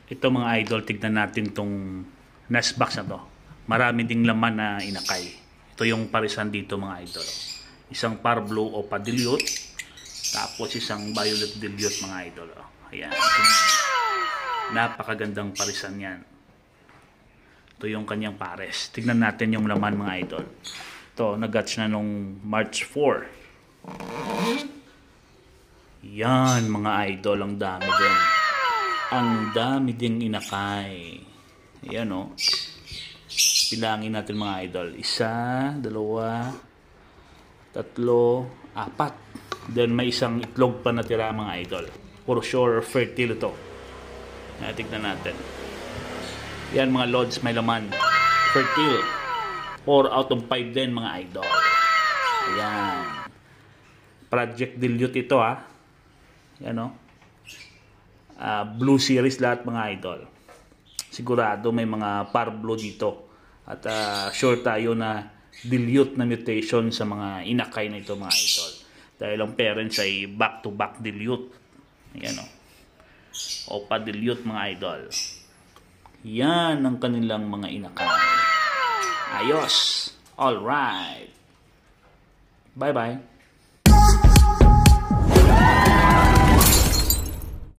Ito mga idol, tignan natin tong nest box na to. Marami ding laman na inakay. Ito yung parisan dito mga idol. Isang Parblo o pa-dilute. Tapos isang violet dilute mga idol. Ayan. Napakagandang parisan yan. Ito yung kanyang pares. Tignan natin yung laman mga idol. Ito, nag-hatch na nung March 4. Yan mga idol, ang dami din. Ang dami ding inakay. Ayan o. Bilangin natin mga idol. 1, 2, 3, 4. Then may isang itlog pa natira mga idol. For sure fertile ito. Tignan natin. Yan mga lods, may laman. Fertile. 4 out of 5 din mga idol. Ayan. Project dilute ito ha. Yan o. Blue series lahat mga idol. Sigurado may mga Parblo dito. At sure tayo na dilute na mutation sa mga inakay na ito mga idol. Dahil ang parents ay back-to-back dilute. Ayan o. O pa-dilute mga idol. Yan ang kanilang mga inakay. Ayos. Alright. Bye-bye.